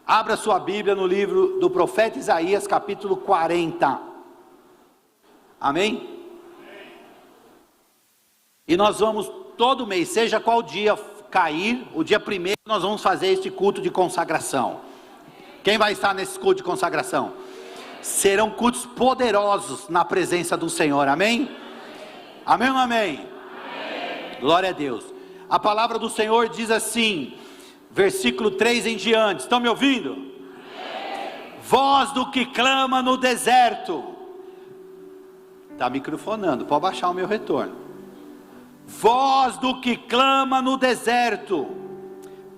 Abra sua Bíblia no livro do profeta Isaías, capítulo 40. Amém? E nós vamos todo mês, seja qual dia cair, o dia 1º nós vamos fazer este culto de consagração. Quem vai estar nesse culto de consagração? Serão cultos poderosos na presença do Senhor, amém? Amém ou não amém? Amém. Glória a Deus. A palavra do Senhor diz assim, versículo 3 em diante, estão me ouvindo? Amém. Voz do que clama no deserto. Está microfonando, pode baixar o meu retorno. Voz do que clama no deserto,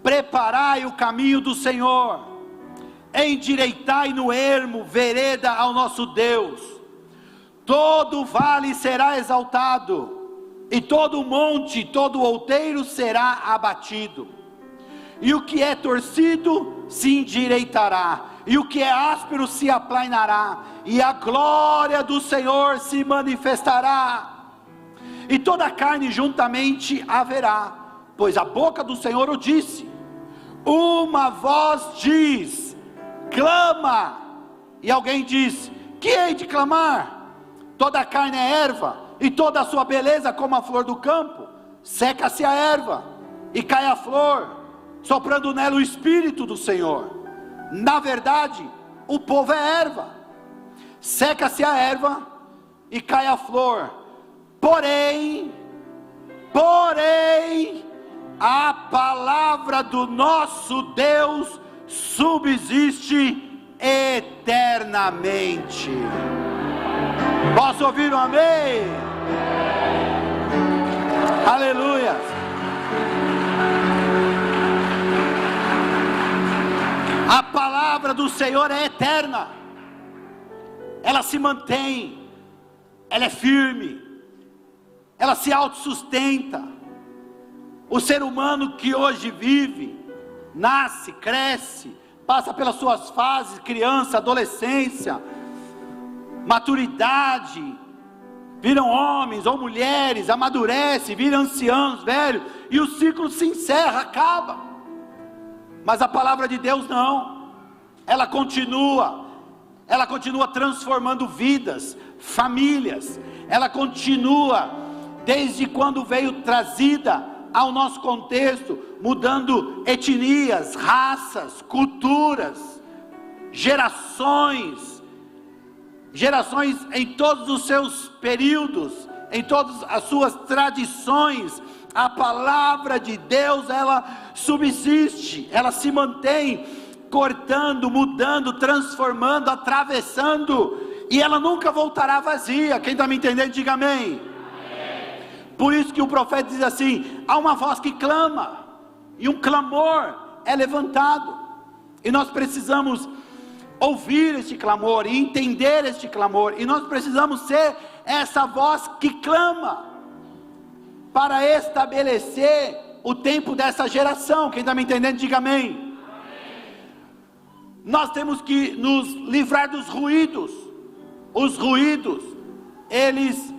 preparai o caminho do Senhor, endireitai no ermo vereda ao nosso Deus. Todo vale será exaltado, e todo monte, todo outeiro será abatido, e o que é torcido se endireitará, e o que é áspero se aplainará, e a glória do Senhor se manifestará, e toda carne juntamente haverá, pois a boca do Senhor o disse. Uma voz diz, clama, e alguém diz, que hei de clamar? Toda a carne é erva, e toda a sua beleza como a flor do campo. Seca-se a erva, e cai a flor, soprando nela o Espírito do Senhor. Na verdade, o povo é erva, seca-se a erva, e cai a flor. Porém, a palavra do nosso Deus subsiste eternamente. Posso ouvir um amém? Aleluia. A palavra do Senhor é eterna, ela se mantém, ela é firme, ela se autossustenta. O ser humano que hoje vive, nasce, cresce, passa pelas suas fases, criança, adolescência, maturidade, viram homens ou mulheres, amadurece, viram anciãos, velhos, e o ciclo se encerra, acaba. Mas a palavra de Deus não, ela continua transformando vidas, famílias, ela continua, desde quando veio trazida ao nosso contexto, mudando etnias, raças, culturas, gerações em todos os seus períodos, em todas as suas tradições. A palavra de Deus, ela subsiste, ela se mantém, cortando, mudando, transformando, atravessando, e ela nunca voltará vazia. Quem está me entendendo, diga amém. Por isso que o profeta diz assim, há uma voz que clama, e um clamor é levantado, e nós precisamos ouvir este clamor, e entender este clamor, e nós precisamos ser essa voz que clama, para estabelecer o tempo dessa geração. Quem está me entendendo, diga amém. Nós temos que nos livrar dos ruídos. Os ruídos, eles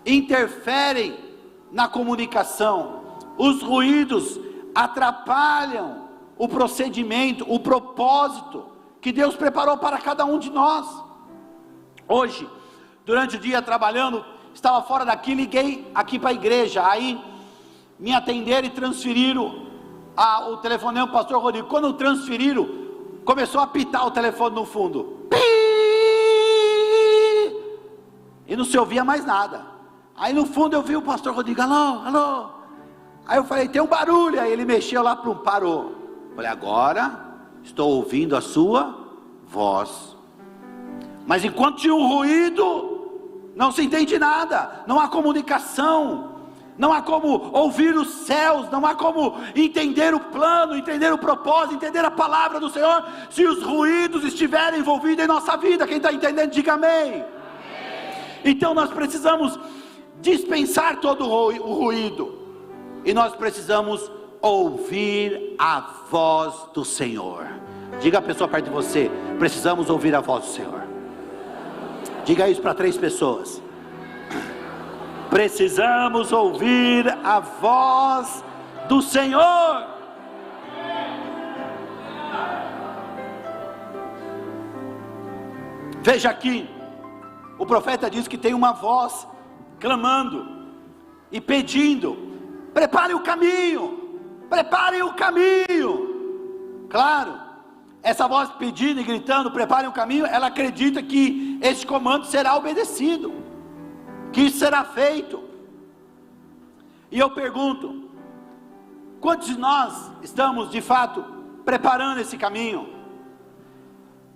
interferem na comunicação. Os ruídos atrapalham o procedimento, o propósito que Deus preparou para cada um de nós. Hoje, durante o dia trabalhando, estava fora daqui, liguei aqui para a igreja, aí me atenderam e transferiram o telefonema para o pastor Rodrigo. Quando transferiram, começou a apitar o telefone no fundo, e não se ouvia mais nada. Aí no fundo eu vi o pastor Rodrigo, alô, alô. Aí eu falei, tem um barulho. Aí ele mexeu lá, parou. Falei, agora estou ouvindo a sua voz. Mas enquanto tinha um ruído, não se entende nada, não há comunicação, não há como ouvir os céus, não há como entender o plano, entender o propósito, entender a palavra do Senhor, se os ruídos estiverem envolvidos em nossa vida. Quem está entendendo, diga amém. Então nós precisamos dispensar todo o ruído, e nós precisamos ouvir a voz do Senhor. Diga a pessoa perto de você, precisamos ouvir a voz do Senhor. Diga isso para 3 pessoas. Precisamos ouvir a voz do Senhor. Veja aqui, o profeta diz que tem uma voz clamando e pedindo: prepare o caminho, prepare o caminho. Claro, essa voz pedindo e gritando, prepare o caminho, ela acredita que esse comando será obedecido, que isso será feito. E eu pergunto: quantos de nós estamos de fato preparando esse caminho?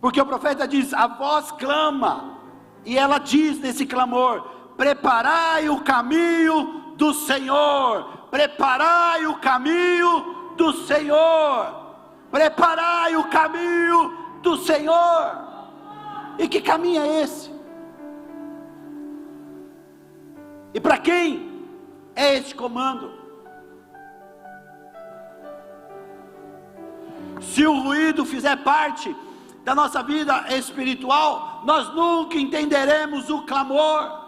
Porque o profeta diz, a voz clama, e ela diz nesse clamor: preparai o caminho do Senhor, preparai o caminho do Senhor, preparai o caminho do Senhor. E que caminho é esse? E para quem é esse comando? Se o ruído fizer parte da nossa vida espiritual, nós nunca entenderemos o clamor.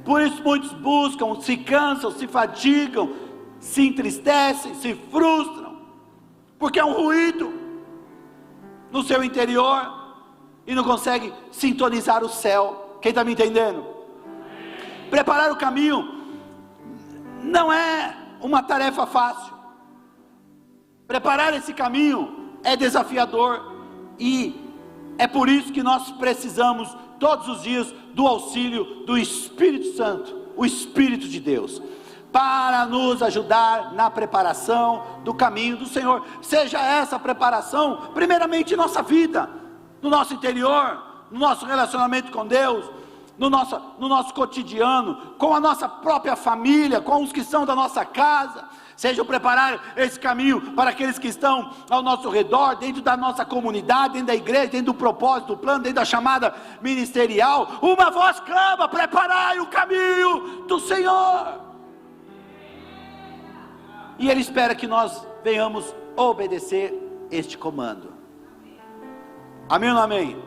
Por isso muitos buscam, se cansam, se fatigam, se entristecem, se frustram, porque é um ruído no seu interior e não consegue sintonizar o céu. Quem está me entendendo? Preparar o caminho não é uma tarefa fácil. Preparar esse caminho é desafiador, e é por isso que nós precisamos todos os dias do auxílio do Espírito Santo, o Espírito de Deus, para nos ajudar na preparação do caminho do Senhor. Seja essa preparação primeiramente em nossa vida, no nosso interior, no nosso relacionamento com Deus, no nosso cotidiano, com a nossa própria família, com os que são da nossa casa. Seja preparar esse caminho para aqueles que estão ao nosso redor, dentro da nossa comunidade, dentro da igreja, dentro do propósito, do plano, dentro da chamada ministerial. Uma voz clama: preparai o caminho do Senhor. E Ele espera que nós venhamos obedecer este comando. Amém ou não amém?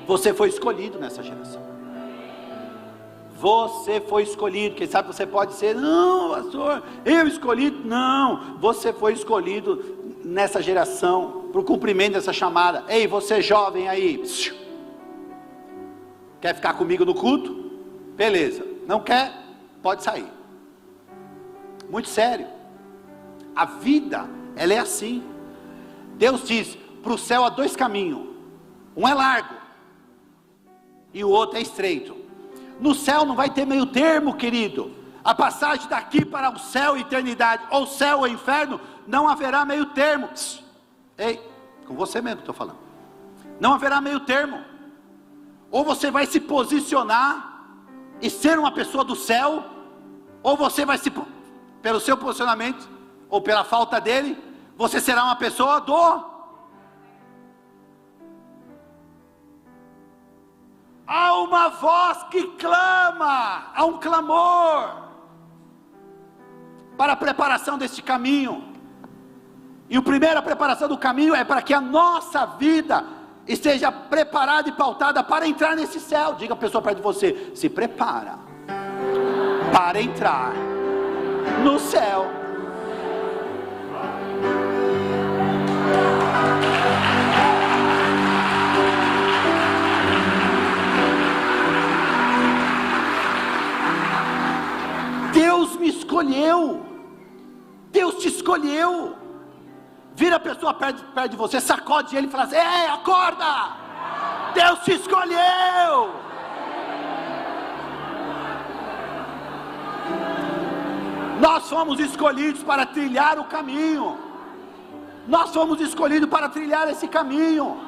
Você foi escolhido nessa geração. Você foi escolhido. Quem sabe você pode ser: não, pastor, eu escolhi. Não, você foi escolhido nessa geração para o cumprimento dessa chamada. Ei, você jovem aí, quer ficar comigo no culto? Beleza. Não quer? Pode sair. Muito sério. A vida, ela é assim. Deus diz: para o céu há dois caminhos, um é largo e o outro é estreito. No céu não vai ter meio termo, querido. A passagem daqui para o céu e eternidade, ou céu ou inferno, não haverá meio termo. Ei, com você mesmo que estou falando. Não haverá meio termo. Ou você vai se posicionar e ser uma pessoa do céu, ou você vai se, pelo seu posicionamento, ou pela falta dele, você será uma pessoa do... Há uma voz que clama, há um clamor para a preparação deste caminho. E a primeira preparação do caminho é para que a nossa vida esteja preparada e pautada para entrar nesse céu. Diga a pessoa perto de você: se prepara para entrar no céu. Deus me escolheu. Deus te escolheu. Vira a pessoa perto de você, sacode ele e fala assim: ei, acorda! Deus te escolheu. Nós fomos escolhidos para trilhar o caminho. Nós fomos escolhidos para trilhar esse caminho.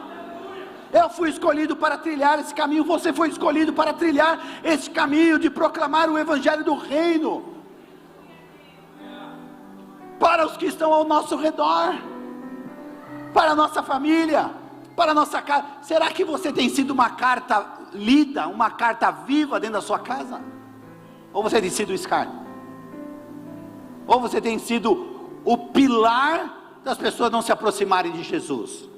Eu fui escolhido para trilhar esse caminho. Você foi escolhido para trilhar esse caminho de proclamar o evangelho do reino para os que estão ao nosso redor, para a nossa família, para a nossa casa. Será que você tem sido uma carta lida, uma carta viva dentro da sua casa? Ou você tem sido o escárnio? Ou você tem sido o pilar das pessoas não se aproximarem de Jesus?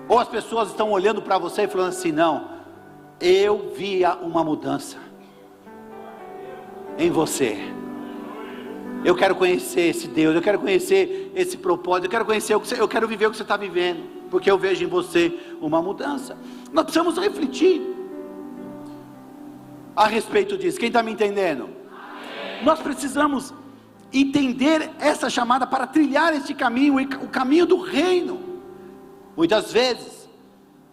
Ou as pessoas estão olhando para você e falando assim: não, eu via uma mudança em você. Eu quero conhecer esse Deus, eu quero conhecer esse propósito, eu quero viver o que você está vivendo, porque eu vejo em você uma mudança. Nós precisamos refletir a respeito disso. Quem está me entendendo? Amém. Nós precisamos entender essa chamada para trilhar este caminho, o caminho do reino. Muitas vezes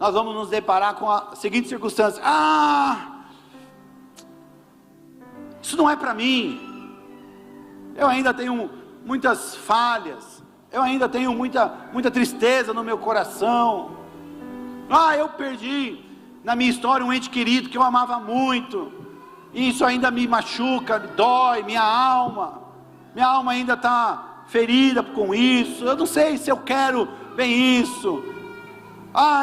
nós vamos nos deparar com a seguinte circunstância: isso não é para mim, eu ainda tenho muitas falhas, eu ainda tenho muita tristeza no meu coração, eu perdi na minha história um ente querido que eu amava muito, e isso ainda me machuca, me dói, minha alma ainda está ferida com isso, eu não sei se eu quero bem isso.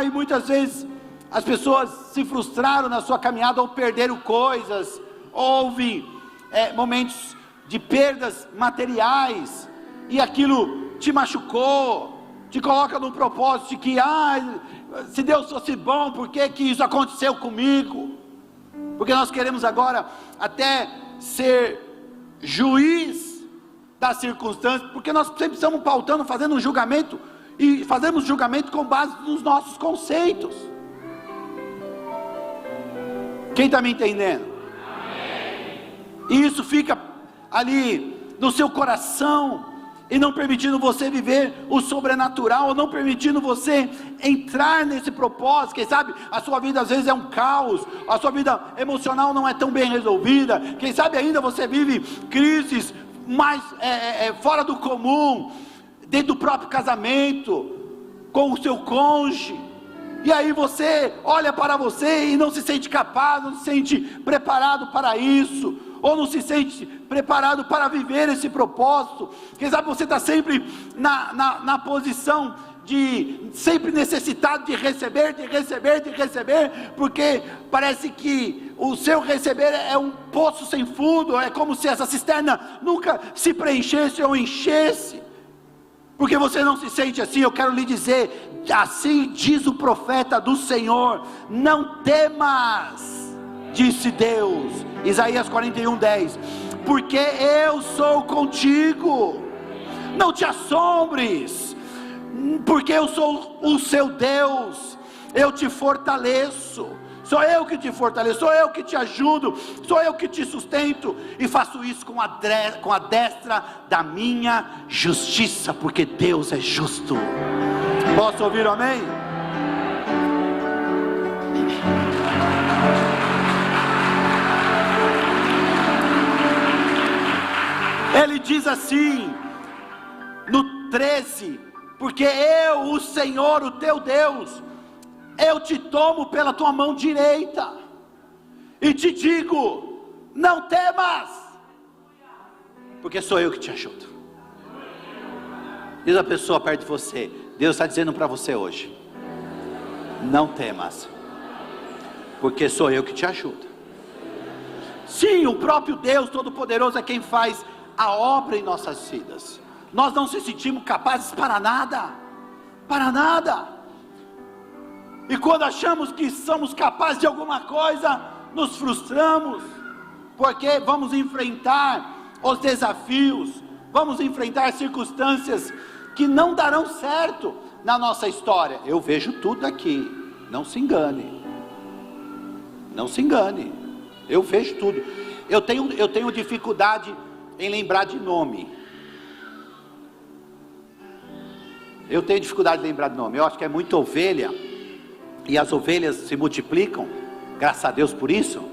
E muitas vezes as pessoas se frustraram na sua caminhada, ou perderam coisas, houve momentos de perdas materiais, e aquilo te machucou, te coloca num propósito de que, se Deus fosse bom, por que isso aconteceu comigo? Porque nós queremos agora até ser juiz das circunstâncias, porque nós sempre estamos pautando, fazendo um julgamento, e fazemos julgamento com base nos nossos conceitos. Quem está me entendendo? Amém. E isso fica ali no seu coração, e não permitindo você viver o sobrenatural, ou não permitindo você entrar nesse propósito. Quem sabe a sua vida às vezes é um caos, a sua vida emocional não é tão bem resolvida, quem sabe ainda você vive crises mais fora do comum, dentro do próprio casamento, com o seu cônjuge, e aí você olha para você e não se sente capaz, não se sente preparado para isso, ou não se sente preparado para viver esse propósito. Quem sabe você está sempre na posição de sempre necessitado de receber, porque parece que o seu receber é um poço sem fundo, é como se essa cisterna nunca se preenchesse ou enchesse, porque você não se sente assim. Eu quero lhe dizer, assim diz o profeta do Senhor: não temas, disse Deus, Isaías 41:10, porque eu sou contigo, não te assombres, porque eu sou o seu Deus, eu te fortaleço, sou eu que te fortaleço, sou eu que te ajudo, sou eu que te sustento, e faço isso com a destra da minha justiça, porque Deus é justo. Posso ouvir um amém? Ele diz assim no 13: porque eu, o Senhor, o teu Deus, eu te tomo pela tua mão direita, e te digo: não temas, porque sou eu que te ajudo. Diz a pessoa perto de você: Deus está dizendo para você hoje: não temas, porque sou eu que te ajudo. Sim, o próprio Deus Todo-Poderoso é quem faz a obra em nossas vidas. Nós não se sentimos capazes para nada, e quando achamos que somos capazes de alguma coisa, nos frustramos, porque vamos enfrentar os desafios, vamos enfrentar circunstâncias que não darão certo na nossa história. Eu vejo tudo aqui, não se engane, eu vejo tudo. Eu tenho dificuldade em lembrar de nome. Eu acho que é muita ovelha, e as ovelhas se multiplicam, graças a Deus por isso.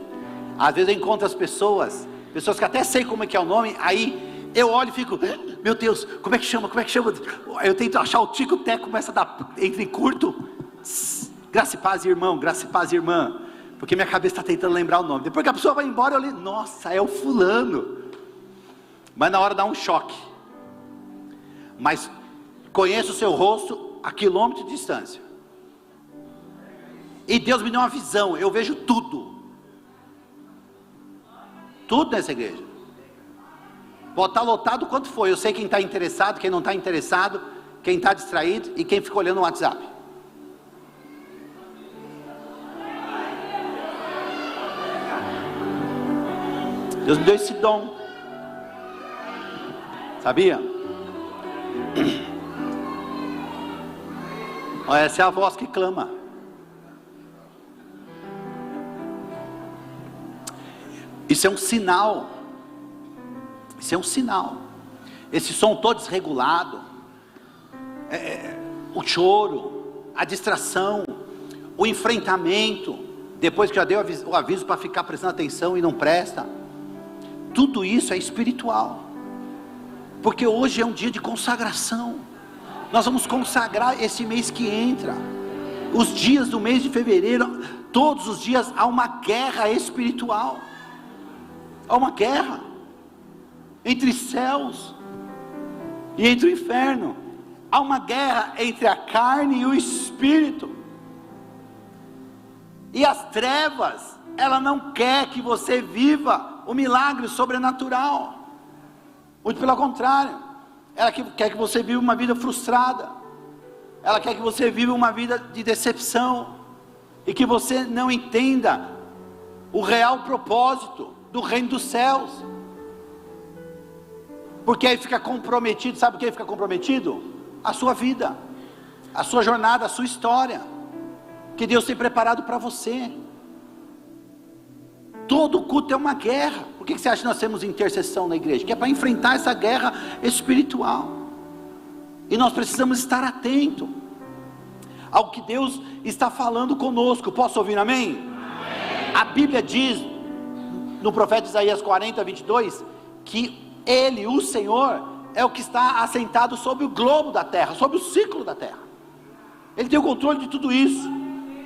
Às vezes eu encontro as pessoas que até sei como é que é o nome, aí eu olho e fico: meu Deus, como é que chama? Eu tento achar o tico, até começa a dar entre curto, graça e paz, irmão, graça e paz, irmã, porque minha cabeça está tentando lembrar o nome. Depois que a pessoa vai embora, eu olho: nossa, é o fulano. Mas na hora dá um choque. Mas conheço o seu rosto a quilômetro de distância, e Deus me deu uma visão. Eu vejo tudo nessa igreja. Pode estar lotado quanto for, eu sei quem está interessado, quem não está interessado, quem está distraído e quem fica olhando no WhatsApp. Deus me deu esse dom. Sabia? Essa é a voz que clama. Isso é um sinal. Isso é um sinal. Esse som todo desregulado, o choro, a distração, o enfrentamento, depois que já deu o aviso para ficar prestando atenção e não presta, tudo isso é espiritual. Porque hoje é um dia de consagração. Nós vamos consagrar esse mês que entra. Os dias do mês de fevereiro, todos os dias há uma guerra espiritual. Há uma guerra entre céus e entre o inferno. Há uma guerra entre a carne e o espírito. E as trevas, ela não quer que você viva o milagre sobrenatural. Muito pelo contrário, ela quer que você viva uma vida frustrada. Ela quer que você viva uma vida de decepção, e que você não entenda o real propósito do reino dos céus. Porque aí fica comprometido, sabe o que aí fica comprometido? A sua vida, a sua jornada, a sua história, que Deus tem preparado para você. Todo culto é uma guerra. Por que você acha que nós temos intercessão na igreja? Que é para enfrentar essa guerra espiritual. E nós precisamos estar atentos ao que Deus está falando conosco. Posso ouvir amém? Amém. A Bíblia diz, no profeta Isaías 40, 22, que Ele, o Senhor, é o que está assentado sobre o globo da terra, sobre o ciclo da terra. Ele tem o controle de tudo isso.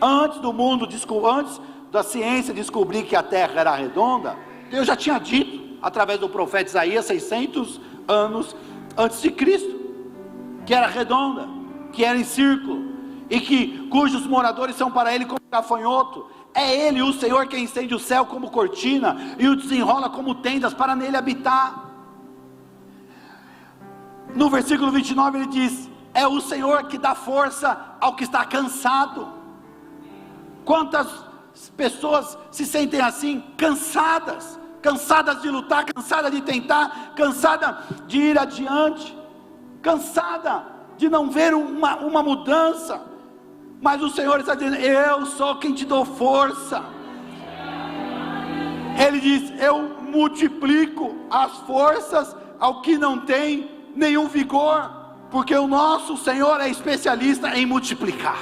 Antes do mundo, antes da ciência descobrir que a terra era redonda, Deus já tinha dito, através do profeta Isaías, 600 anos antes de Cristo, que era redonda, que era em círculo, e cujos moradores são para Ele como gafanhoto. É Ele, o Senhor, quem estende o céu como cortina, e o desenrola como tendas, para nele habitar. No versículo 29 ele diz: é o Senhor que dá força ao que está cansado. Quantas pessoas se sentem assim, cansadas de lutar, cansadas de tentar, cansadas de ir adiante, cansada de não ver uma mudança, mas o Senhor está dizendo: eu sou quem te dou força. Ele diz: eu multiplico as forças ao que não tem nenhum vigor, porque o nosso Senhor é especialista em multiplicar.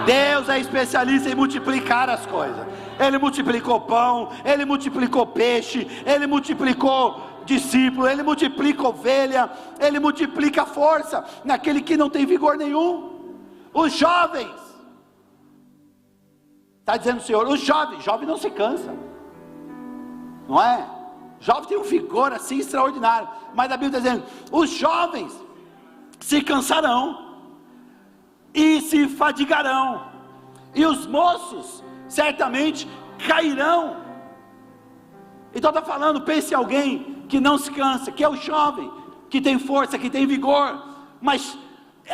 Deus é especialista em multiplicar as coisas. Ele multiplicou pão, Ele multiplicou peixe, Ele multiplicou discípulo, Ele multiplica ovelha, Ele multiplica força naquele que não tem vigor nenhum. Os jovens, está dizendo o Senhor, os jovem não se cansa, não é? Jovem tem um vigor assim extraordinário, mas a Bíblia está dizendo: os jovens se cansarão e se fadigarão, e os moços certamente cairão. Então está falando, pense em alguém que não se cansa, que é o jovem, que tem força, que tem vigor, mas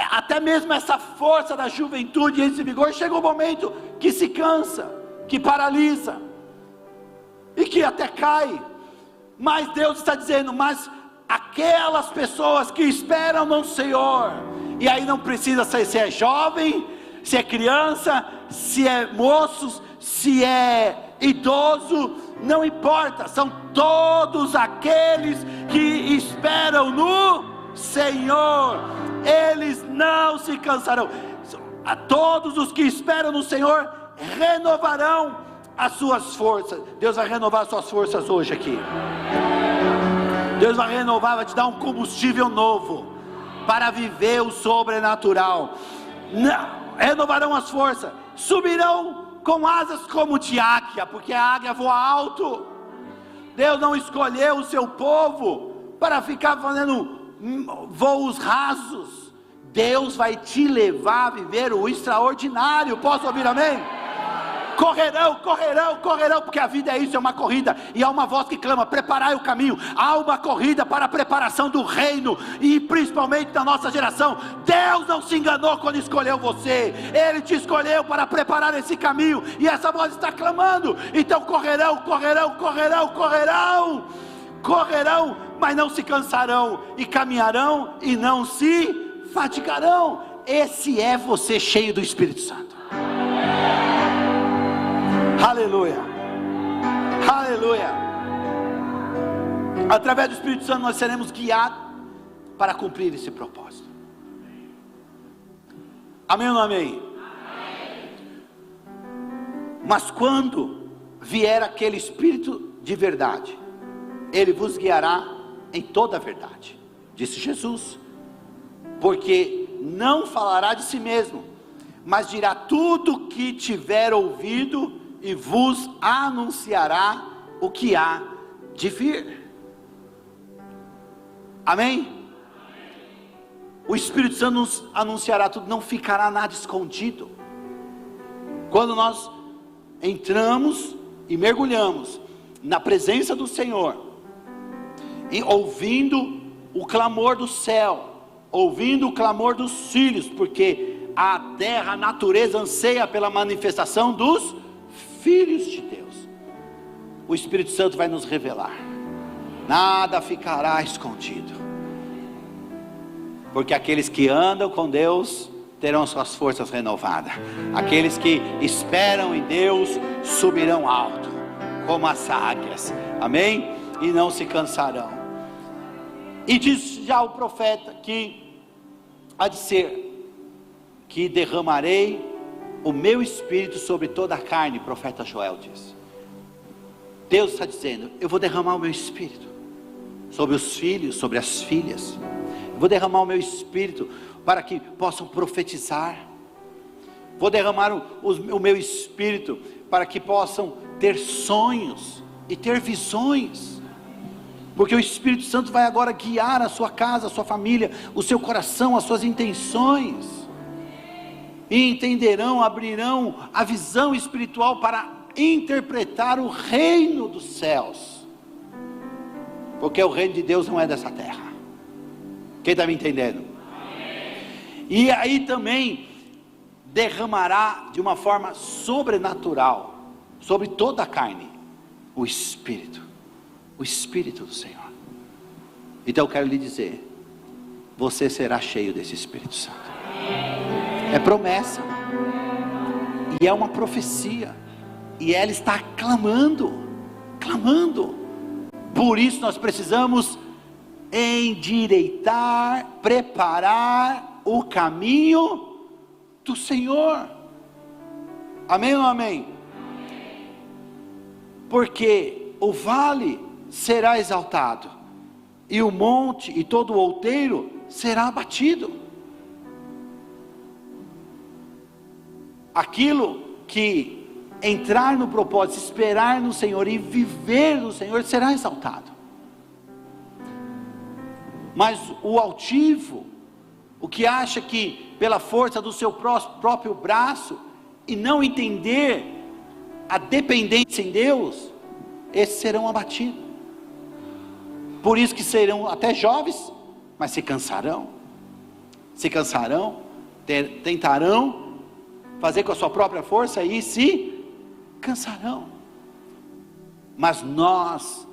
até mesmo essa força da juventude, esse vigor, chega um momento que se cansa, que paralisa, e que até cai. Mas Deus está dizendo: mas aquelas pessoas que esperam no Senhor, e aí não precisa se é jovem, se é criança, se é moço, se é idoso, não importa, são todos aqueles que esperam no Senhor, eles não se cansarão. A todos os que esperam no Senhor renovarão as suas forças. Deus vai renovar as suas forças hoje aqui. Deus vai renovar, vai te dar um combustível novo para viver o sobrenatural. Renovarão as forças, subirão com asas como de águia, porque a águia voa alto. Deus não escolheu o seu povo para ficar fazendo voos rasos. Deus vai te levar a viver o extraordinário. Posso ouvir amém? Correrão, correrão, correrão, porque a vida é isso, é uma corrida, e há uma voz que clama: preparai o caminho. Há uma corrida para a preparação do reino, e principalmente da nossa geração. Deus não se enganou quando escolheu você, Ele te escolheu para preparar esse caminho, e essa voz está clamando. Então correrão, correrão, correrão, correrão, correrão, mas não se cansarão, e caminharão e não se fatigarão. Esse é você cheio do Espírito Santo. Aleluia, aleluia. Através do Espírito Santo nós seremos guiados para cumprir esse propósito. Amém ou não amém? Mas quando vier aquele Espírito de verdade, Ele vos guiará em toda a verdade, disse Jesus, porque não falará de si mesmo, mas dirá tudo o que tiver ouvido e vos anunciará o que há de vir. Amém? O Espírito Santo nos anunciará tudo, não ficará nada escondido. Quando nós entramos e mergulhamos na presença do Senhor, e ouvindo o clamor do céu, ouvindo o clamor dos filhos, porque a terra, a natureza anseia pela manifestação dos filhos de Deus. O Espírito Santo vai nos revelar, nada ficará escondido, porque aqueles que andam com Deus terão suas forças renovadas. Aqueles que esperam em Deus subirão alto, como as águias, amém? E não se cansarão. E diz já o profeta que há de ser, que derramarei o meu espírito sobre toda a carne, profeta Joel diz. Deus está dizendo, eu vou derramar o meu espírito sobre os filhos, sobre as filhas. Eu vou derramar o meu espírito para que possam profetizar. Vou derramar o meu espírito para que possam ter sonhos e ter visões, porque o Espírito Santo vai agora guiar a sua casa, a sua família, o seu coração, as suas intenções, e entenderão, abrirão a visão espiritual para interpretar o reino dos céus, porque o reino de Deus não é dessa terra. Quem está me entendendo? E aí também derramará de uma forma sobrenatural sobre toda a carne o Espírito do Senhor. Então eu quero lhe dizer, você será cheio desse Espírito Santo. É promessa, e é uma profecia, e ela está clamando. Por isso nós precisamos endireitar, preparar o caminho do Senhor. Amém ou não amém? Porque o vale será exaltado, e o monte e todo o outeiro será abatido. Aquilo que entrar no propósito, esperar no Senhor e viver no Senhor será exaltado. Mas o altivo, o que acha que pela força do seu próprio braço, e não entender a dependência em Deus, esses serão abatidos. Por isso que serão até jovens, mas se cansarão, tentarão fazer com a sua própria força e se cansarão. Mas nós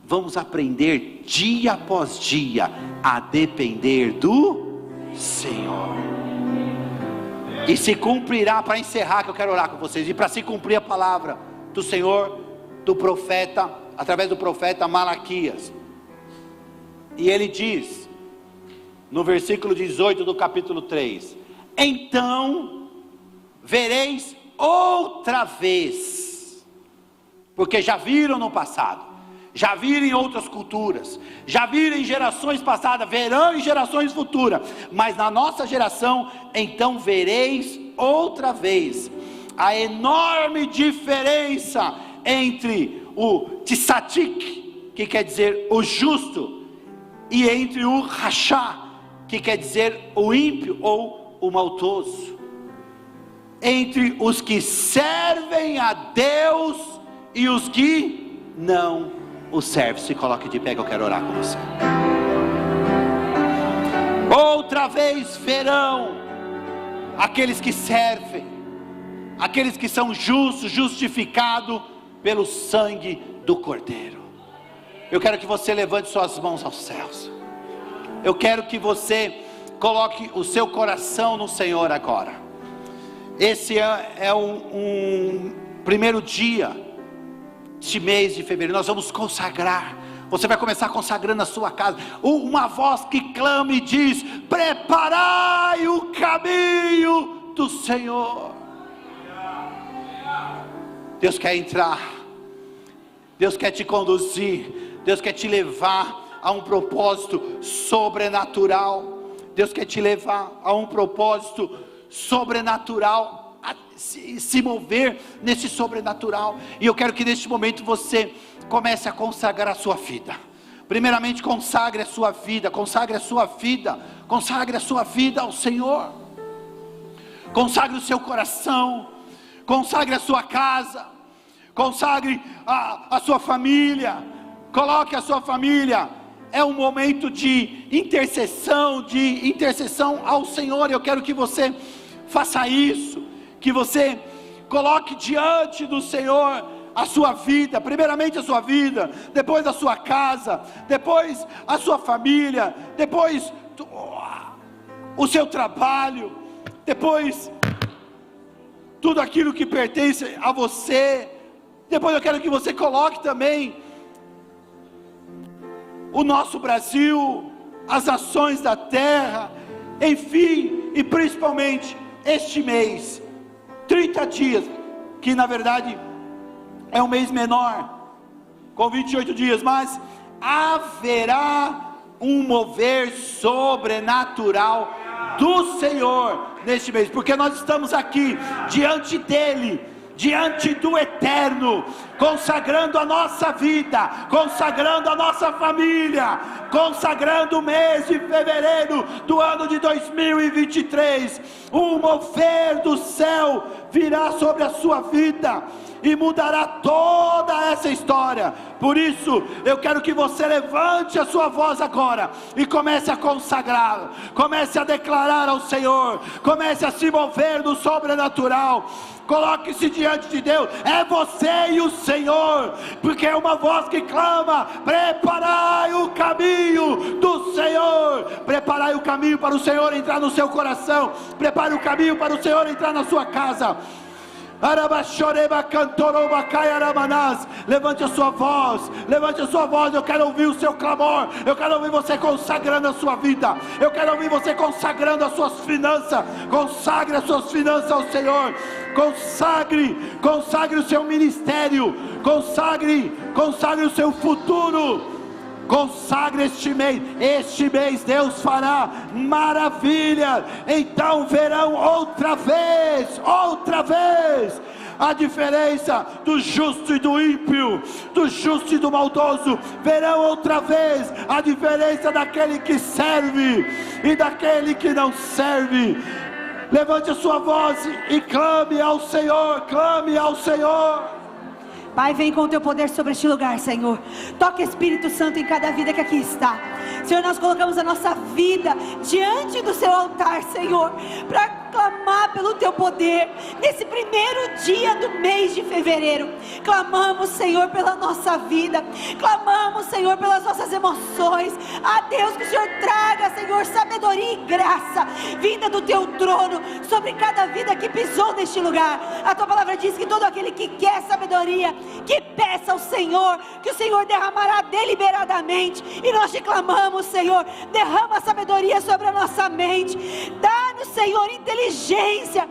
vamos aprender dia após dia a depender do Senhor, e se cumprirá, para encerrar que eu quero orar com vocês, e para se cumprir a palavra do Senhor, do profeta, através do profeta Malaquias, e ele diz, no versículo 18 do capítulo 3, então vereis outra vez, porque já viram no passado, já viram em outras culturas, já viram em gerações passadas, verão em gerações futuras, mas na nossa geração, então vereis outra vez a enorme diferença entre o tzadik, que quer dizer o justo, e entre o rachá, que quer dizer o ímpio ou o maldoso, entre os que servem a Deus e os que não o serve. Se coloque de pé que eu quero orar com você. Outra vez verão aqueles que servem, aqueles que são justos, justificados pelo sangue do Cordeiro. Eu quero que você levante suas mãos aos céus. Eu quero que você coloque o seu coração no Senhor agora. Esse é um primeiro dia deste mês de fevereiro. Nós vamos consagrar. Você vai começar consagrando a sua casa. Uma voz que clama e diz: preparai o caminho do Senhor. Deus quer entrar. Deus quer te conduzir. Deus quer te levar a um propósito sobrenatural. Deus quer te levar a um propósito sobrenatural, a se mover nesse sobrenatural. E eu quero que neste momento você comece a consagrar a sua vida. Primeiramente, consagre a sua vida, consagre a sua vida, consagre a sua vida ao Senhor. Consagre o seu coração, consagre a sua casa, consagre a sua família, coloque a sua família. É um momento de intercessão ao Senhor. Eu quero que você faça isso, que você coloque diante do Senhor a sua vida, primeiramente a sua vida, depois a sua casa, depois a sua família, depois o seu trabalho, depois tudo aquilo que pertence a você. Depois eu quero que você coloque também o nosso Brasil, as nações da terra, enfim, e principalmente este mês, 30 dias, que na verdade é um mês menor, com 28 dias, mas haverá um mover sobrenatural do Senhor neste mês, porque nós estamos aqui diante dEle, diante do Eterno, consagrando a nossa vida, consagrando a nossa família, consagrando o mês de fevereiro do ano de 2023. Um mover do céu virá sobre a sua vida e mudará toda essa história. Por isso eu quero que você levante a sua voz agora e comece a consagrá-lo, comece a declarar ao Senhor, comece a se mover no sobrenatural. Coloque-se diante de Deus, é você e o Senhor, porque é uma voz que clama: preparai o caminho do Senhor, preparai o caminho para o Senhor entrar no seu coração, prepare o caminho para o Senhor entrar na sua casa. Levante a sua voz, levante a sua voz. Eu quero ouvir o seu clamor, eu quero ouvir você consagrando a sua vida, eu quero ouvir você consagrando as suas finanças. Consagre as suas finanças ao Senhor, consagre o seu ministério, consagre o seu futuro. Consagre este mês Deus fará maravilha. Então verão outra vez a diferença do justo e do ímpio, do justo e do maldoso. Verão outra vez a diferença daquele que serve e daquele que não serve. Levante a sua voz e clame ao Senhor, clame ao Senhor. Pai, vem com o teu poder sobre este lugar, Senhor. Toque, Espírito Santo, em cada vida que aqui está. Senhor, nós colocamos a nossa vida diante do seu altar, Senhor, para clamar pelo teu poder. Nesse primeiro dia do mês de fevereiro, clamamos, Senhor, pela nossa vida, clamamos, Senhor, pelas nossas emoções. Deus, que o Senhor traga, Senhor, sabedoria e graça vinda do teu trono sobre cada vida que pisou neste lugar. A tua palavra diz que todo aquele que quer sabedoria, que peça ao Senhor, que o Senhor derramará deliberadamente. E nós te clamamos, Senhor, derrama sabedoria sobre a nossa mente, dá-nos, Senhor, inteligência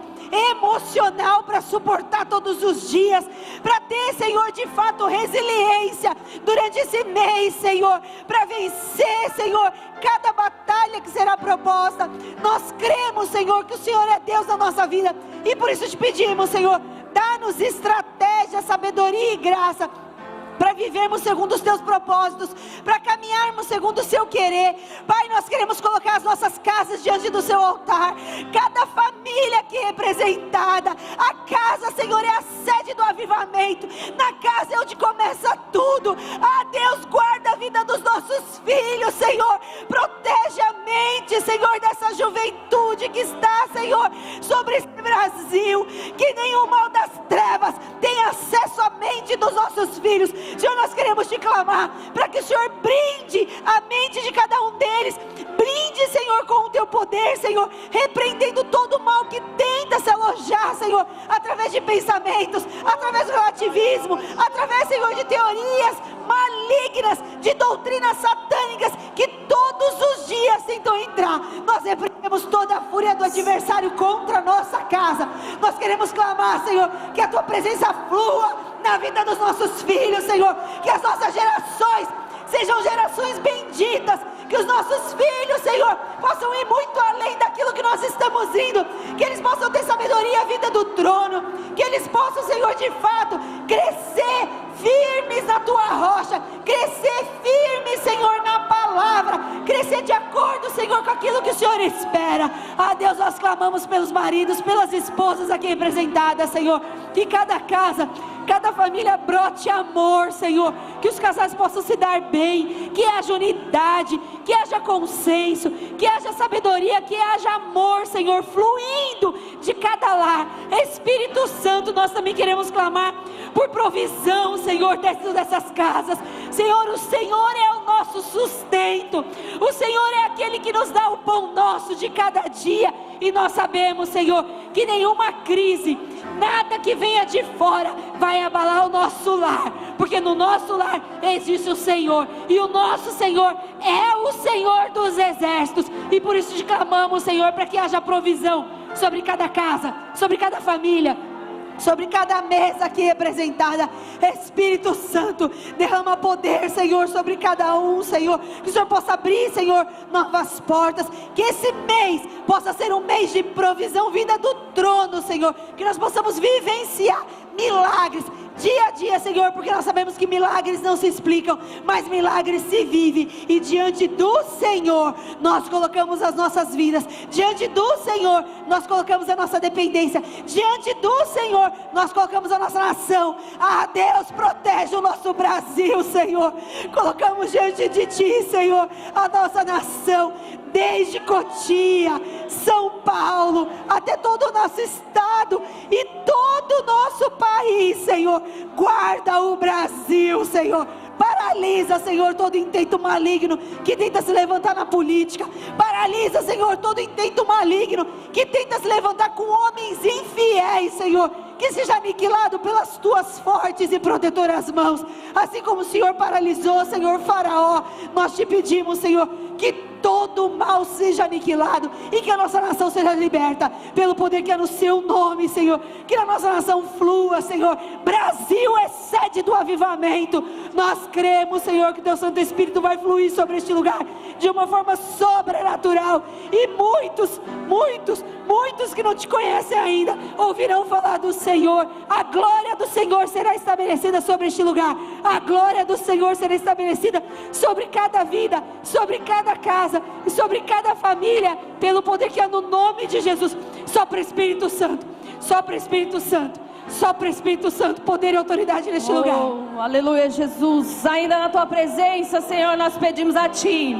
emocional para suportar todos os dias, para ter, Senhor, de fato resiliência durante esse mês, Senhor, para vencer, Senhor, cada batalha que será proposta. Nós cremos, Senhor, que o Senhor é Deus na nossa vida, e por isso te pedimos, Senhor, dá-nos estratégia, sabedoria e graça para vivermos segundo os teus propósitos, para caminharmos segundo o seu querer. Pai, nós queremos colocar as nossas casas diante do seu altar, cada família aqui representada. A casa, Senhor, é a sede do avivamento, na casa é onde começa tudo. Deus, guarda a vida dos nossos filhos, Senhor, protege a mente, Senhor, dessa juventude que está, Senhor, Senhor, sobre esse Brasil, que nenhum mal das trevas tenha acesso à mente dos nossos filhos. Senhor, nós queremos te clamar para que o Senhor brinde a mente de cada um deles, brinde, Senhor, com o teu poder, Senhor, repreendendo todo o mal que tenta se alojar, Senhor, através de pensamentos, através do relativismo, através, Senhor, de teorias malignas, de doutrinas satânicas, que todos os dias tentam entrar. Nós repreendemos toda a fúria do adversário contra a nossa casa. Nós queremos clamar, Senhor, que a tua presença flua na vida dos nossos filhos, Senhor, que as nossas gerações sejam gerações benditas, que os nossos filhos, Senhor, possam ir muito além daquilo que nós estamos indo, que eles possam ter sabedoria à vida do trono, que eles possam, Senhor, de fato, crescer firmes na tua rocha, crescer firmes, Senhor, na palavra, crescer de acordo, Senhor, com aquilo que o Senhor espera. Ah, Deus, nós clamamos pelos maridos, pelas esposas aqui representadas, Senhor, que cada casa, cada família brote amor, Senhor, que os casais possam se dar bem, que haja unidade, que haja consenso, que haja sabedoria, que haja amor, Senhor, fluindo de cada lar. Espírito Santo, nós também queremos clamar por provisão, Senhor, dentro dessas casas. Senhor, o Senhor é o nosso sustento, o Senhor é aquele que nos dá o pão nosso de cada dia, e nós sabemos, Senhor, que nenhuma crise, nada que venha de fora vai abalar o nosso lar, porque no nosso lar existe o Senhor, e o nosso Senhor é o Senhor dos exércitos, e por isso te clamamos, Senhor, para que haja provisão sobre cada casa, sobre cada família, sobre cada mesa aqui representada. Espírito Santo, derrama poder, Senhor, sobre cada um, Senhor, que o Senhor possa abrir, Senhor, novas portas, que esse mês possa ser um mês de provisão vinda do trono, Senhor, que nós possamos vivenciar milagres dia a dia, Senhor, porque nós sabemos que milagres não se explicam, mas milagres se vivem, e diante do Senhor nós colocamos as nossas vidas, diante do Senhor nós colocamos a nossa dependência, diante do Senhor nós colocamos a nossa nação. Ah, Deus, protege o nosso Brasil, Senhor, colocamos diante de Ti, Senhor, a nossa nação, desde Cotia, São Paulo, até todo o nosso estado e todo o nosso país, Senhor. Guarda o Brasil, Senhor. Paralisa, Senhor, todo intento maligno que tenta se levantar na política. Paralisa, Senhor, todo intento maligno que tenta se levantar com homens infiéis, Senhor. Que seja aniquilado pelas tuas fortes e protetoras mãos. Assim como o Senhor paralisou, Senhor, Faraó, nós te pedimos, Senhor, que todo mal seja aniquilado e que a nossa nação seja liberta pelo poder que é no seu nome, Senhor. Que a nossa nação flua, Senhor. Brasil é sede do avivamento. Nós cremos, Senhor, que teu Santo Espírito vai fluir sobre este lugar de uma forma sobrenatural, e muitos que não te conhecem ainda ouvirão falar do Senhor. A glória do Senhor será estabelecida sobre este lugar. A glória do Senhor será estabelecida sobre cada vida, sobre cada casa e sobre cada família, pelo poder que é no nome de Jesus. Sopra Espírito Santo, sopra Espírito Santo, sopra Espírito Santo, poder e autoridade neste lugar. Aleluia, Jesus. Ainda na tua presença, Senhor, nós pedimos a Ti,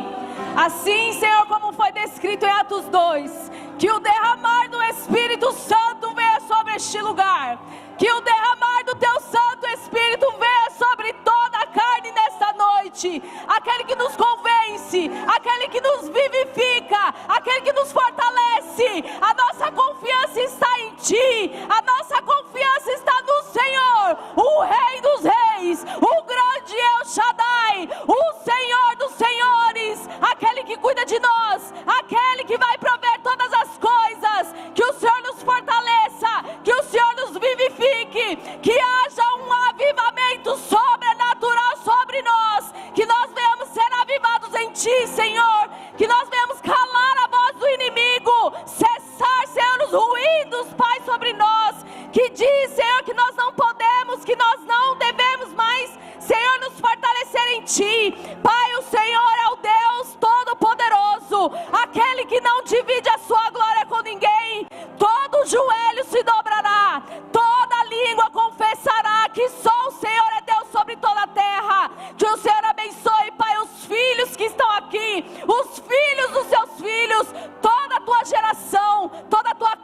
assim, Senhor, como foi descrito em Atos 2, que o derramar do Espírito Santo venha sobre este lugar, que o derramar do teu Santo Espírito venha sobre toda a carne nesta noite, aquele que nos convence, aquele que nos vivifica, aquele que nos fortalece. A nossa confiança está em Ti, a nossa confiança está no Senhor, o Rei dos Reis, o grande El Shaddai, o Senhor dos Senhores, aquele que cuida de nós, aquele que vai prover todas as coisas. Que o Senhor nos fortaleça, que o Senhor nos vivifique, que haja um avivamento sobrenatural sobre nós, que nós venhamos ser avivados em Ti, Senhor, que nós venhamos calar a voz do inimigo, cessar, Senhor, os ruídos, Pai, sobre nós, que diz, Senhor, que nós não podemos, que nós não devemos mais, Senhor, nos fortalecer em Ti. Pai, o Senhor é o Deus Todo-Poderoso, aquele que não divide a sua glória com ninguém. Todo joelho se dobrará, toda língua confessará que só o Senhor é Deus sobre toda a terra. Que o Senhor abençoe, Pai, os filhos que estão aqui, os filhos dos seus filhos, toda a tua geração, toda a tua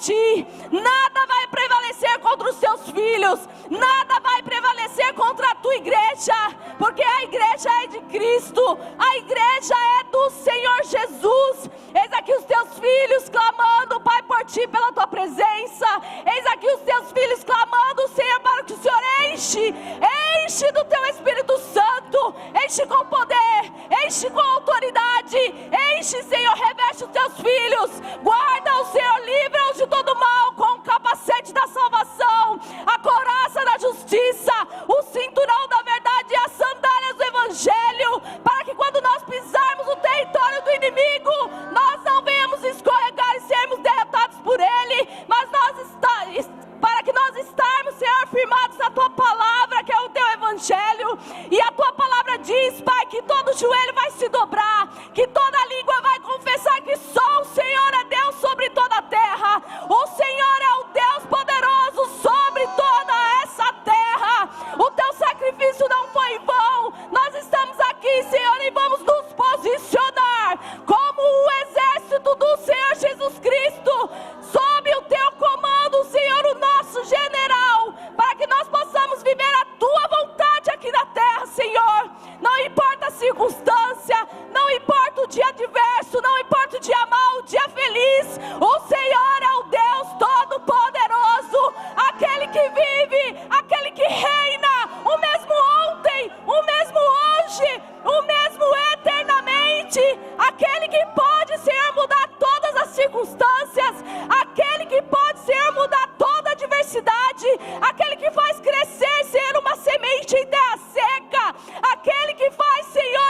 ti. Nada vai prevalecer contra os teus filhos, nada vai prevalecer contra a tua igreja, porque a igreja é de Cristo, a igreja é do Senhor Jesus. Eis aqui os teus filhos clamando, Pai, por ti, pela tua presença. Eis aqui os teus filhos clamando, Senhor, para que o Senhor enche do teu Espírito Santo, enche com poder, enche com autoridade, enche, Senhor, reveste os teus filhos, guarda o Senhor, livra-os de todo mal, com o capacete da salvação, a couraça da justiça, o cinturão da verdade e as sandálias do evangelho, para que quando nós pisarmos o território do inimigo, nós não venhamos escorregar e sermos derrotados por ele, mas para que nós estarmos, Senhor, firmados na tua palavra, que é o teu evangelho. E a tua palavra diz, Pai, que todo joelho vai se dobrar, que toda língua vai confessar que só o Senhor é Deus sobre toda a terra. O Senhor é o Deus poderoso sobre toda essa terra. O teu sacrifício não foi em vão. Nós estamos aqui, Senhor, e vamos nos posicionar como o exército do Senhor Jesus Cristo, sob o teu comando, Senhor, o nosso general, para que nós possamos viver a tua vontade aqui na terra, Senhor. Não importa a circunstância, não importa o dia adverso, não importa o dia mau, o dia feliz, o Senhor é o Deus Todo-Poderoso, aquele que vive, aquele que reina, o mesmo ontem, o mesmo hoje, o mesmo eternamente, aquele que pode, Senhor, mudar todas as circunstâncias, aquele que pode, Senhor, mudar toda a adversidade, aquele que faz crescer, Senhor, uma semente em terra seca, aquele que faz, Senhor,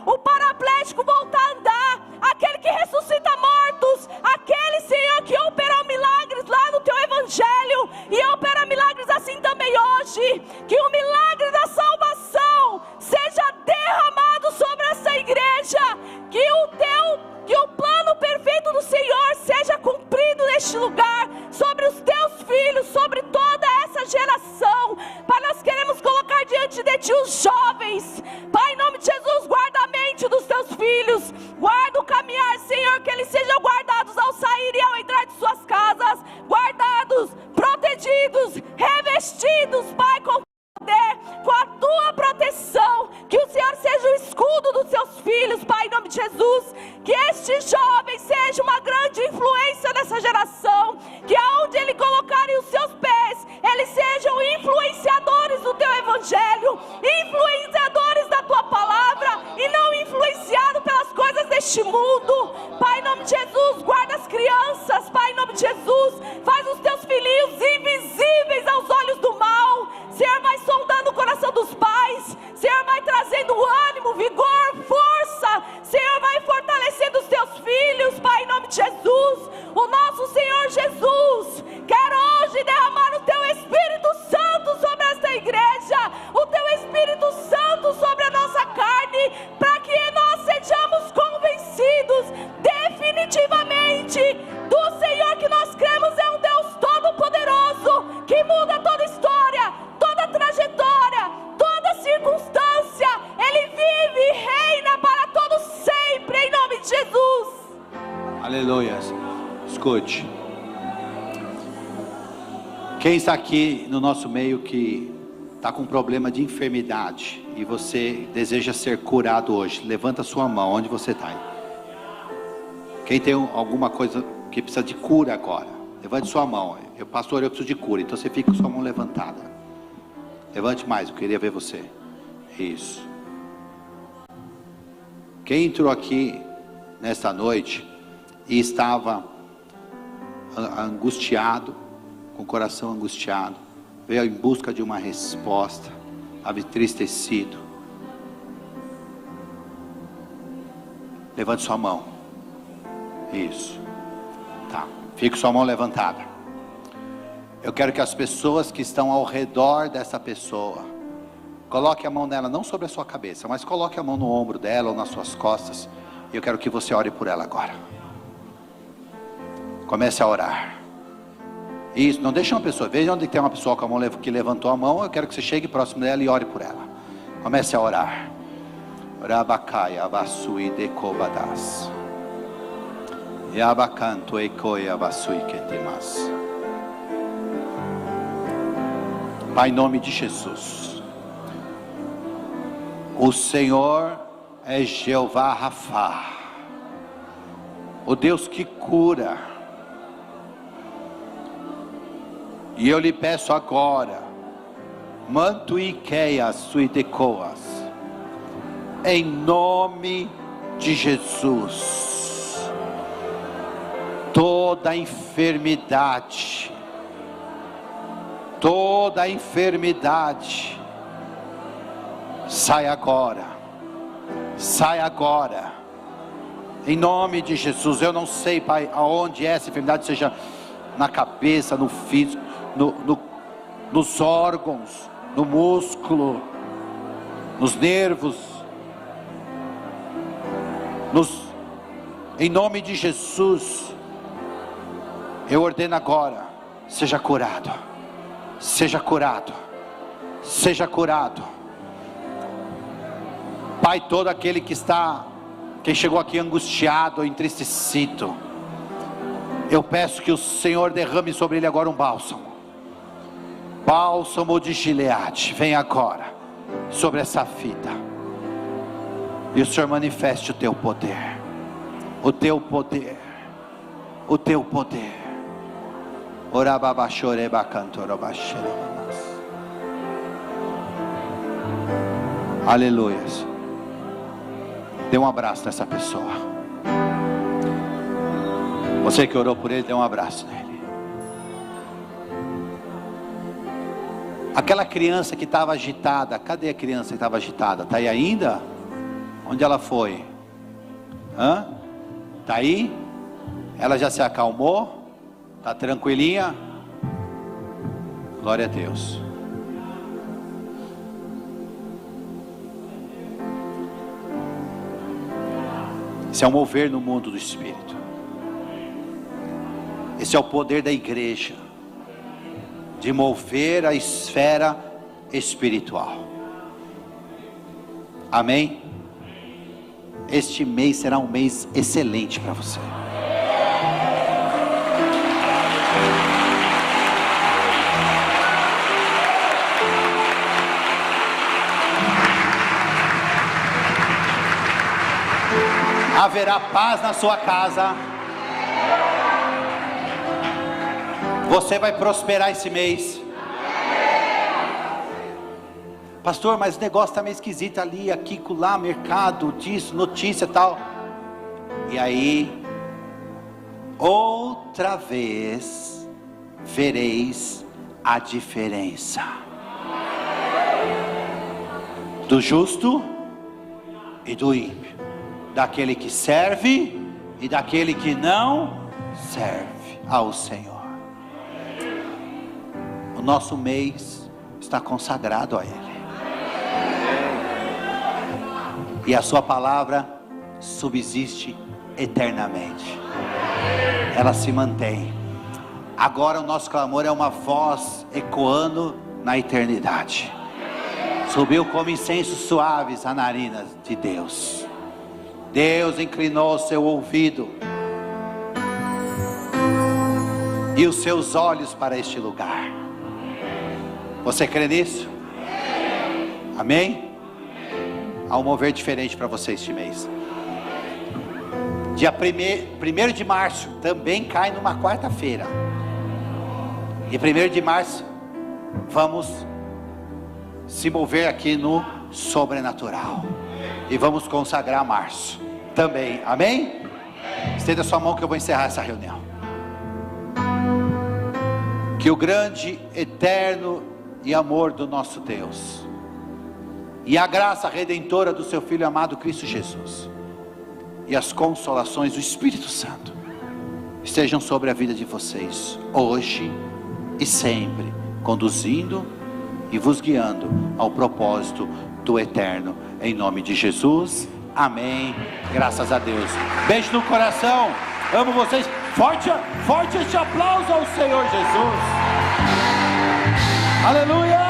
o paraplégico voltar a andar, aquele que ressuscita mortos, aquele, Senhor, que opera milagres lá no teu evangelho e opera milagres assim também hoje. Que o milagre da salvação seja derramado sobre essa igreja, que o plano perfeito do Senhor seja cumprido neste lugar, sobre os teus filhos, sobre toda essa geração. Pai, nós queremos colocar diante de ti os jovens. Pai, em nome de Jesus, guarda a mente dos teus filhos, guarda o caminhar, Senhor, que eles sejam guardados ao sair e ao entrar de suas casas, guardados, protegidos, revestidos, Pai, com a tua proteção, que o Senhor seja o escudo dos seus filhos, Pai, em nome de Jesus. Que este jovem seja uma grande influência nessa geração, que aonde ele colocarem os seus pés, eles sejam influenciadores do teu evangelho, influenciadores da tua palavra, e não influenciados pelas coisas deste mundo. Pai, em nome de Jesus, guarda as crianças, Pai, em nome de Jesus, faz os teus filhinhos invisíveis aos olhos do mal. Senhor, vai sondando o coração dos pais, Senhor, vai trazendo ânimo, vigor, força, Senhor, vai fortalecendo os teus filhos, Pai, em nome de Jesus. O nosso Senhor Jesus quer hoje derramar o teu Espírito Santo sobre esta igreja, o teu Espírito Santo sobre a nossa carne, para que nós sejamos convencidos definitivamente do Senhor, que nós cremos é um Deus todo-poderoso, que muda toda história, toda trajetória, toda circunstância. Ele vive e reina para todos sempre, em nome de Jesus. Aleluia. Escute, quem está aqui no nosso meio que está com problema de enfermidade e você deseja ser curado hoje, levanta sua mão onde você está. Quem tem alguma coisa que precisa de cura agora, levante sua mão. Pastor, eu preciso de cura. Então você fica com sua mão levantada. Levante mais, eu queria ver você. Isso. Quem entrou aqui nesta noite e estava angustiado, com o coração angustiado, veio em busca de uma resposta, estava entristecido, levante sua mão. Isso. Tá. Fique com sua mão levantada. Eu quero que as pessoas que estão ao redor dessa pessoa, coloque a mão nela, não sobre a sua cabeça, mas coloque a mão no ombro dela ou nas suas costas. E eu quero que você ore por ela agora. Comece a orar. Isso, não deixe uma pessoa, veja onde tem uma pessoa com a mão que levantou a mão. Eu quero que você chegue próximo dela e ore por ela. Comece a orar. Rabakai abasui dekobadas. Yabacanto ecoia basui que temas. Pai, em nome de Jesus, o Senhor é Jeová Rafa, o Deus que cura. E eu lhe peço agora, manto Ikeias suidecoas, em nome de Jesus, toda enfermidade, sai agora, em nome de Jesus. Eu não sei, Pai, aonde é essa enfermidade, seja na cabeça, no físico, nos órgãos, no músculo, nos nervos, em nome de Jesus, eu ordeno agora, seja curado, seja curado, seja curado. Pai, todo aquele quem chegou aqui angustiado, entristecido, eu peço que o Senhor derrame sobre ele agora um bálsamo de Gileade. Vem agora sobre essa vida, e o Senhor manifeste o teu poder, o teu poder, o teu poder. Aleluia. Dê um abraço nessa pessoa. Você que orou por ele, dê um abraço nele. Aquela criança que estava agitada, cadê a criança que estava agitada? Está aí ainda? Onde ela foi? Está aí? Ela já se acalmou? Está tranquilinha? Glória a Deus. Esse é o mover no mundo do Espírito. Esse é o poder da igreja, de mover a esfera espiritual. Amém? Este mês será um mês excelente para você. Haverá paz na sua casa. Você vai prosperar esse mês. Pastor, mas o negócio está meio esquisito ali, aqui, lá, mercado, disso, notícia e tal. E aí, outra vez, vereis a diferença do justo e do ímpio, daquele que serve e daquele que não serve ao Senhor. O nosso mês está consagrado a Ele, e a sua palavra subsiste eternamente. Ela se mantém. Agora o nosso clamor é uma voz ecoando na eternidade. Subiu como incenso suaves a narinas de Deus. Deus inclinou o seu ouvido e os seus olhos para este lugar. Você crê nisso? Amém? Há um mover diferente para você este mês. Dia 1º de março também cai numa quarta-feira. E 1º de março vamos se mover aqui no sobrenatural. E vamos consagrar março também, amém? Estenda sua mão que eu vou encerrar essa reunião. Que o grande, eterno e amor do nosso Deus, e a graça redentora do seu Filho amado Cristo Jesus, e as consolações do Espírito Santo estejam sobre a vida de vocês, hoje e sempre, conduzindo e vos guiando ao propósito do eterno, em nome de Jesus, amém, graças a Deus. Beijo no coração, amo vocês, forte este aplauso ao Senhor Jesus, aleluia.